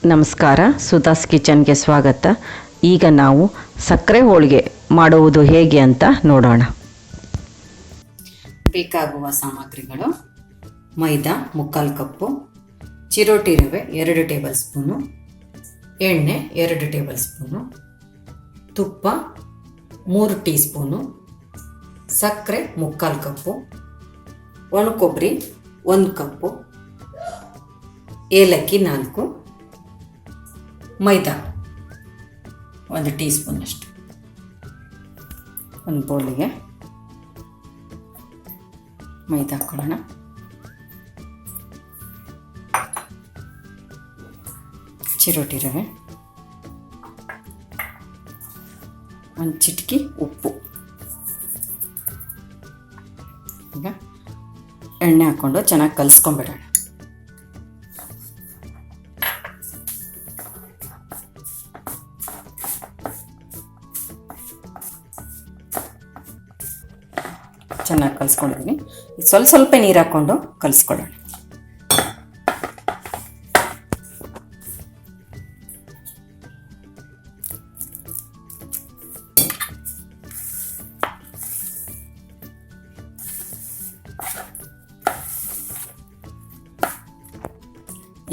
ನಮಸ್ಕಾರ, ಸುಧಾಸ್ ಕಿಚನ್ಗೆ ಸ್ವಾಗತ. ಈಗ ನಾವು ಸಕ್ಕರೆ ಹೋಳಿಗೆ ಮಾಡುವುದು ಹೇಗೆ ಅಂತ ನೋಡೋಣ. ಬೇಕಾಗುವ ಸಾಮಗ್ರಿಗಳು: ಮೈದಾ 3/4 ಕಪ್ಪು, ಚಿರೋಟಿ ರವೆ 2 ಟೇಬಲ್ ಸ್ಪೂನು, ಎಣ್ಣೆ 2 ಟೇಬಲ್ ಸ್ಪೂನು, ತುಪ್ಪ 3 ಟೀ ಸ್ಪೂನು, ಸಕ್ಕರೆ 3/4 ಕಪ್ಪು, ಒಣ ಕೊಬ್ಬರಿ 1 ಕಪ್ಪು, ಏಲಕ್ಕಿ 4, ಮೈದಾ 1 ಟೀ ಸ್ಪೂನ್ ಅಷ್ಟು. ಒಂದು ಬೌಲಿಗೆ ಮೈದಾ ಹಾಕೊಳ್ಳೋಣ. ಚಿರೋಟಿ ರವೆ, 1 ಚಿಟಿಕೆ ಉಪ್ಪು. ಈಗ ಎಣ್ಣೆ ಹಾಕ್ಕೊಂಡು ಚೆನ್ನಾಗಿ ಕಲಿಸ್ಕೊಂಡ್ಬಿಡೋಣ. ಚೆನ್ನಾಗಿ ಕಲಿಸ್ಕೊಂಡಿದ್ದೀನಿ. ಸ್ವಲ್ಪ ನೀರು ಹಾಕ್ಕೊಂಡು ಕಲಿಸ್ಕೊಳ್ಳೋಣ.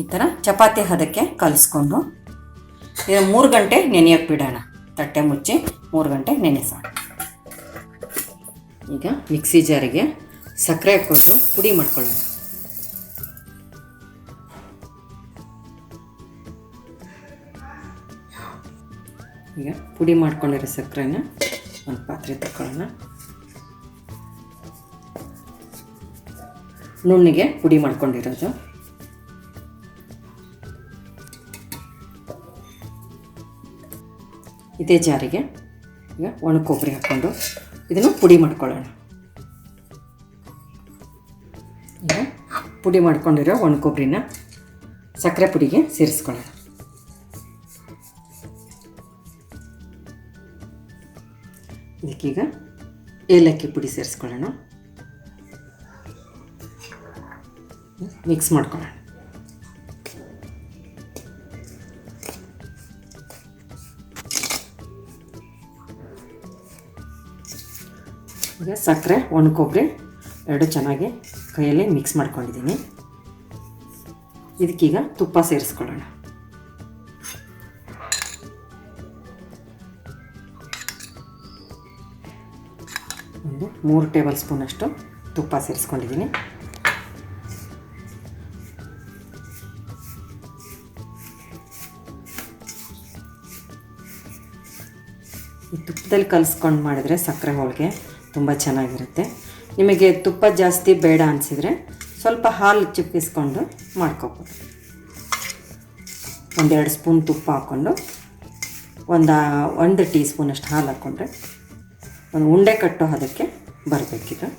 ಈ ಥರ ಚಪಾತಿ ಹದಕ್ಕೆ ಕಲಿಸ್ಕೊಂಡು 3 ಗಂಟೆ ನೆನೆಯೋಕ್ಕೆ ಬಿಡೋಣ. ತಟ್ಟೆ ಮುಚ್ಚಿ 3 ಗಂಟೆ ನೆನೆಸೋಣ. ಈಗ ಮಿಕ್ಸಿ ಜಾರಿಗೆ ಸಕ್ಕರೆ ಹಾಕ್ಕೊಂಡು ಪುಡಿ ಮಾಡ್ಕೊಳ್ಳೋಣ. ಈಗ ಪುಡಿ ಮಾಡ್ಕೊಂಡಿರೋ ಸಕ್ಕರೆನ ಒಂದು ಪಾತ್ರೆ ತಗೊಳ್ಳೋಣ. ನುಣ್ಣಿಗೆ ಪುಡಿ ಮಾಡ್ಕೊಂಡಿರೋದು. ಇದೇ ಜಾರಿಗೆ ಈಗ ಒಣ ಕೊಬ್ಬರಿ ಹಾಕ್ಕೊಂಡು ಇದನ್ನು ಪುಡಿ ಮಾಡ್ಕೊಳ್ಳೋಣ. ಈಗ ಪುಡಿ ಮಾಡ್ಕೊಂಡಿರೋ ಒಣ ಕೊಬ್ಬರಿನ ಸಕ್ಕರೆ ಪುಡಿಗೆ ಸೇರಿಸ್ಕೊಳ್ಳೋಣ. ಇದಕ್ಕೀಗ ಏಲಕ್ಕಿ ಪುಡಿ ಸೇರಿಸ್ಕೊಳ್ಳೋಣ. ಮಿಕ್ಸ್ ಮಾಡ್ಕೊಳ್ಳೋಣ. ಈಗ ಸಕ್ಕರೆ ಒಣ ಕೊಬ್ಬರಿ 2 ಚೆನ್ನಾಗಿ ಕೈಯಲ್ಲಿ ಮಿಕ್ಸ್ ಮಾಡ್ಕೊಂಡಿದ್ದೀನಿ. ಇದಕ್ಕೀಗ ತುಪ್ಪ ಸೇರಿಸ್ಕೊಳ್ಳೋಣ. ಒಂದು 3 ಟೇಬಲ್ ಸ್ಪೂನಷ್ಟು ತುಪ್ಪ ಸೇರಿಸ್ಕೊಂಡಿದ್ದೀನಿ. ಈ ತುಪ್ಪದಲ್ಲಿ ಕಲಿಸ್ಕೊಂಡು ಮಾಡಿದರೆ ಸಕ್ಕರೆ ಹೋಳಿಗೆ ತುಂಬ ಚೆನ್ನಾಗಿರುತ್ತೆ. ನಿಮಗೆ ತುಪ್ಪ ಜಾಸ್ತಿ ಬೇಡ ಅನಿಸಿದರೆ ಸ್ವಲ್ಪ ಹಾಲು ಚಿಪ್ಪಿಸ್ಕೊಂಡು ಮಾಡ್ಕೋಬೋದು. 1-2 ಸ್ಪೂನ್ ತುಪ್ಪ ಹಾಕ್ಕೊಂಡು 1 ಟೀ ಸ್ಪೂನಷ್ಟು ಹಾಲು ಹಾಕ್ಕೊಂಡ್ರೆ ಒಂದು ಉಂಡೆ ಕಟ್ಟೋ ಅದಕ್ಕೆ ಬರಬೇಕಿದೆ.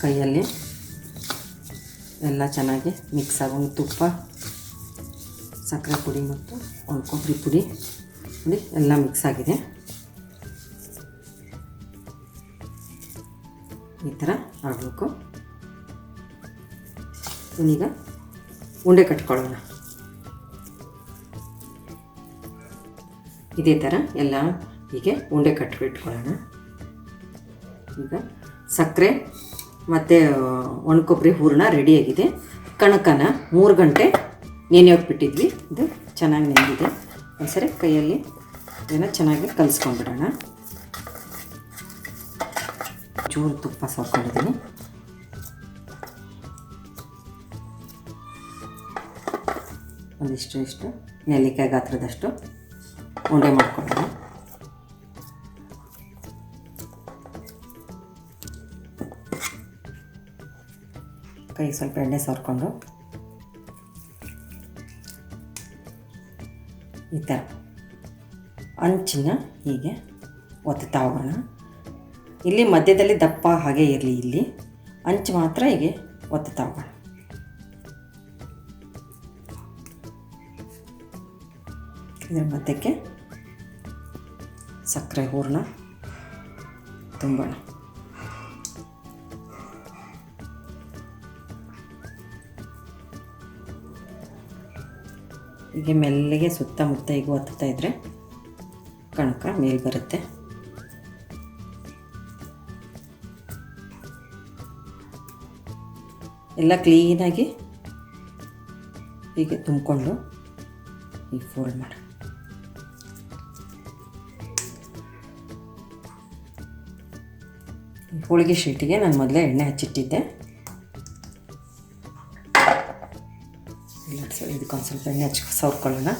ಕೈಯಲ್ಲಿ ಎಲ್ಲ ಚೆನ್ನಾಗಿ ಮಿಕ್ಸ್ ಆಗೋದು. ತುಪ್ಪ, ಸಕ್ಕರೆ ಪುಡಿ ಮತ್ತು ಒಣ ಕೊಬ್ಬರಿ ಪುಡಿ ಎಲ್ಲ ಮಿಕ್ಸ್ ಆಗಿದೆ. ಈ ಥರ ಆಗಬೇಕು. ಈಗ ಉಂಡೆ ಕಟ್ಕೊಳ್ಳೋಣ. ಇದೇ ಥರ ಎಲ್ಲ ಹೀಗೆ ಉಂಡೆ ಕಟ್ಟಿಟ್ಕೊಳ್ಳೋಣ. ಈಗ ಸಕ್ಕರೆ ಮತ್ತು ಒಣ ಕೊಬ್ಬರಿ ಹೂರಣ ರೆಡಿಯಾಗಿದೆ. ಕಣಕನ 3 ಗಂಟೆ ನೆನೆಯೋಕೆ ಬಿಟ್ಟಿದ್ವಿ. ಇದು ಚೆನ್ನಾಗಿ ನೆಂದಿದೆ. ಒಂದ್ಸರಿ ಕೈಯಲ್ಲಿ ಏನೋ ಚೆನ್ನಾಗಿ ಕಲಿಸ್ಕೊಂಡ್ಬಿಡೋಣ. ಚೂರು ತುಪ್ಪ ಸಾಕೊಂಡಿದ್ದೀನಿ. ಒಂದಿಷ್ಟು ನೆಲ್ಲಿಕಾಯಿ ಗಾತ್ರದಷ್ಟು ಉಂಡೆ ಮಾಡ್ಕೊಳ್ಳೋಣ. ಕೈ ಸ್ವಲ್ಪ ಎಣ್ಣೆ ಸಾರ್ಕೊಂಡು ಈ ಥರ ಅಂಚನ್ನ ಹೀಗೆ ಒತ್ತುತ್ತಾ ಹೋಗೋಣ. ಇಲ್ಲಿ ಮಧ್ಯದಲ್ಲಿ ದಪ್ಪ ಹಾಗೆ ಇರಲಿ. ಇಲ್ಲಿ ಅಂಚು ಮಾತ್ರ ಹೀಗೆ ಒತ್ತುತ್ತಾ ಹೋಗೋಣ. ಇದರ ಮಧ್ಯಕ್ಕೆ ಸಕ್ಕರೆ ಹೂರಣ ತುಂಬೋಣ. ಹೀಗೆ ಮೆಲ್ಲಗೆ ಸುತ್ತಮುತ್ತ ಈಗ ಒತ್ತಾ ಇದ್ದರೆ ಕಣಕ ಮೇಲೆ ಬರುತ್ತೆ. ಎಲ್ಲ ಕ್ಲೀನಾಗಿ ಹೀಗೆ ತುಂಬಿಕೊಂಡು ಈಗ ಫೋಲ್ಡ್ ಮಾಡಿ ಹೋಳಿಗೆ ಶೀಟಿಗೆ ನಾನು ಮೊದಲೇ ಎಣ್ಣೆ ಹಚ್ಚಿಟ್ಟಿದ್ದೆ. ಇದಕ್ಕೊಂದು ಸ್ವಲ್ಪ ಎಣ್ಣೆ ಸವರ್ಕೊಳ್ಳೋಣ.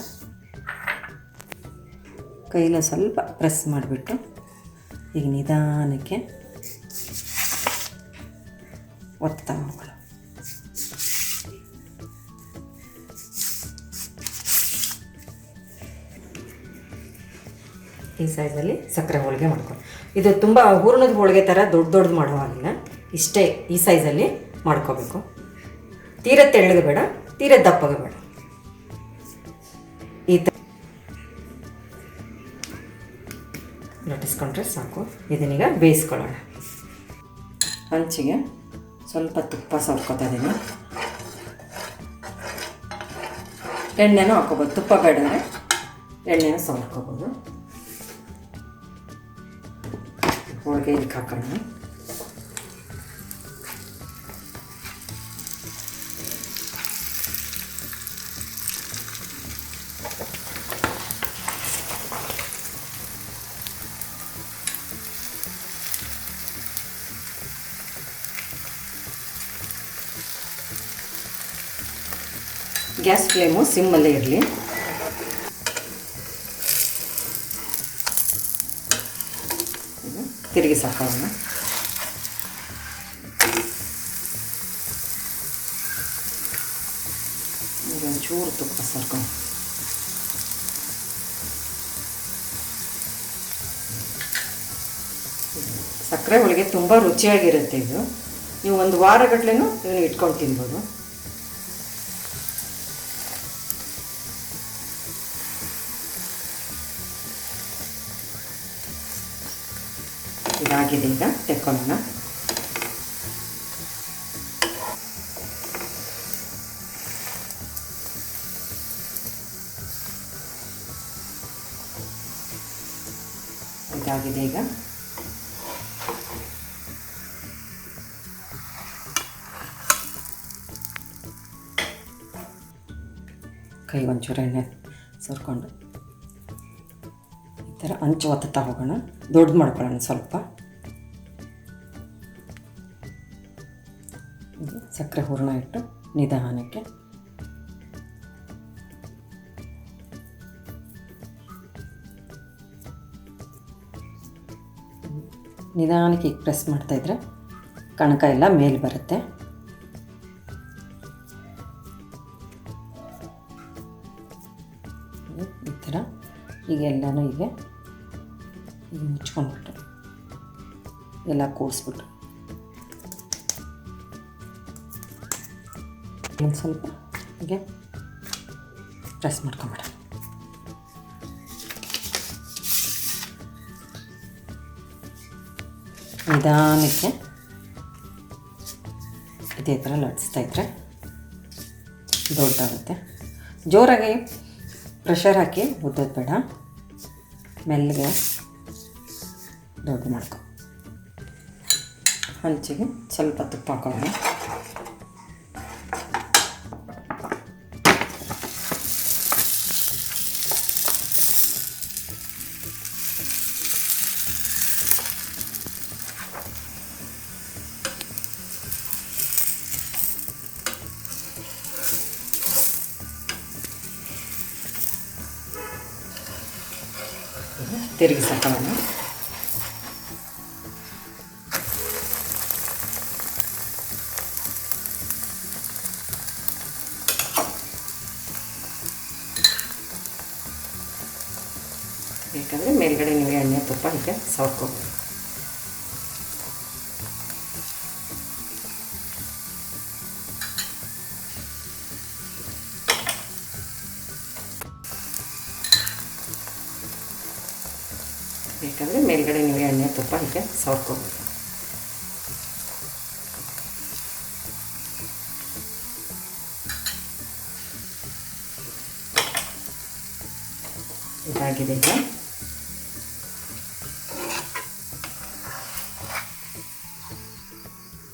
ಕೈಲ ಸ್ವಲ್ಪ ಪ್ರೆಸ್ ಮಾಡಿಬಿಟ್ಟು ಈಗ ನಿಧಾನಕ್ಕೆ ಒತ್ತಾ ಹೋಗೋಣ. ಈ ಸೈಜಲ್ಲಿ ಸಕ್ಕರೆ ಹೋಳಿಗೆ ಮಾಡ್ಕೊಂಡು, ಇದು ತುಂಬ ಹೂರ್ಣದ ಹೋಳಿಗೆ ಥರ ದೊಡ್ಡದು ಮಾಡುವಾಗಿಲ್ಲ, ಇಷ್ಟೇ ಈ ಸೈಜಲ್ಲಿ ಮಾಡ್ಕೋಬೇಕು. ತೀರ ತೆಳ್ಳಗೆ ಬೇಡ, ತೀರ ದಪ್ಪಗೆ ಬೇಡ. ಈ ಥರ ಲಟ್ಟಿಸ್ಕೊಂಡ್ರೆ ಸಾಕು. ಇದನ್ನೀಗ ಬೇಯಿಸ್ಕೊಳ್ಳೋಣ. ಹಂಚಿಗೆ ಸ್ವಲ್ಪ ತುಪ್ಪ ಸವರ್ಕೊತಾ ಇದ್ದೀನಿ. ಎಣ್ಣೆನೂ ಹಾಕ್ಕೋಬೋದು, ತುಪ್ಪ ಬೇಡಂದರೆ ಎಣ್ಣೆನೂ ಸವರ್ಕೋಬೋದು. ಹೋಳಿಗೆ ಇದಕ್ಕೆ ಹಾಕೋಣ. ಗ್ಯಾಸ್ ಫ್ಲೇಮು ಸಿಮ್ಮಲ್ಲೇ ಇರಲಿ. ತಿರುಗಿ ಸಾಕೋಣ. ಒಂಚೂರು ತುಪ್ಪ ಸರ್ಕೊಂಡು ಸಕ್ಕರೆ ಹೋಳಿಗೆ ತುಂಬ ರುಚಿಯಾಗಿರುತ್ತೆ. ಇದು ನೀವು ಒಂದು ವಾರಗಟ್ಲೆನೂ ಇದನ್ನು ಇಟ್ಕೊಂಡು ತಿನ್ಬೋದು. ಇದಾಗಿದೆ, ಈಗ ತೆಕ್ಕೊಳ್ಳೋಣ. ಇದಾಗಿದೆ ಈಗ. ಕೈ ಒಂಚೂರು ಎಣ್ಣೆ ಸುರ್ಕೊಂಡು ಈ ಥರ ಹಂಚು ಒತ್ತಾ ಹೋಗೋಣ. ದೊಡ್ಡದು ಮಾಡ್ಕೊಳ್ಳೋಣ ಸ್ವಲ್ಪ. ಸಕ್ಕರೆ ಹೂರಣ ಇಟ್ಟು ನಿಧಾನಕ್ಕೆ ಈಗ ಪ್ರೆಸ್ ಮಾಡ್ತಾಯಿದ್ರೆ ಕಣಕ ಎಲ್ಲ ಮೇಲೆ ಬರುತ್ತೆ. ಈ ಥರ ಈಗ ಎಲ್ಲನೂ ಈಗ ಮುಚ್ಕೊಂಡ್ಬಿಟ್ಟು ಎಲ್ಲ ಕೂಡಿಸ್ಬಿಟ್ಟು ಒಂದು ಸ್ವಲ್ಪ ಹೀಗೆ ಪ್ರೆಸ್ ಮಾಡ್ಕೊಂಬಿಡ. ನಿಧಾನಕ್ಕೆ ಇದೇ ಥರ ಲಟ್ಸ್ತಾ ಇದ್ದರೆ ದೊಡ್ಡಾಗುತ್ತೆ. ಜೋರಾಗಿ ಪ್ರೆಷರ್ ಹಾಕಿ ಉದ್ದೋದು ಬೇಡ, ಮೆಲ್ಲಗೆ ದೊಡ್ಡ ಮಾಡ್ಕೊ. ಹಂಚಿಗೆ ಸ್ವಲ್ಪ ತುಪ್ಪ ಹಾಕೋಣ. ತಿರುಗಿ ಸಾಕೋಣ. ಬೇಕಂದರೆ ಮೇಲ್ಗಡೆ ನೀವು ಎಣ್ಣೆ ತುಪ್ಪ ಹೀಗೆ ಸವರ್ಕೋಬೋದು. ಬೇಕಂದರೆ ಮೇಲ್ಗಡೆ ನೀವು ಎಣ್ಣೆ ತುಪ್ಪ ಹೀಗೆ ಸವರ್ಕೋಬೋದು. ಇದಾಗಿದೆ ಈಗ.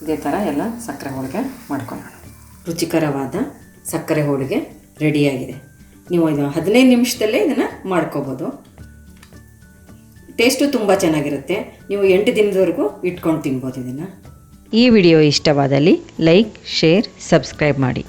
ಇದೇ ಥರ ಎಲ್ಲ ಸಕ್ಕರೆ ಹೋಳಿಗೆ ಮಾಡ್ಕೊಳ್ಳೋಣ. ರುಚಿಕರವಾದ ಸಕ್ಕರೆ ಹೋಳಿಗೆ ರೆಡಿಯಾಗಿದೆ. ನೀವು ಇದು 15 ನಿಮಿಷದಲ್ಲೇ ಇದನ್ನು ಮಾಡ್ಕೋಬೋದು. ಟೇಸ್ಟು ತುಂಬ ಚೆನ್ನಾಗಿರುತ್ತೆ. ನೀವು 8 ದಿನದವರೆಗೂ ಇಟ್ಕೊಂಡು ತಿನ್ಬೋದು ಇದನ್ನು. ಈ ವಿಡಿಯೋ ಇಷ್ಟವಾದಲ್ಲಿ ಲೈಕ್, ಶೇರ್, ಸಬ್ಸ್ಕ್ರೈಬ್ ಮಾಡಿ.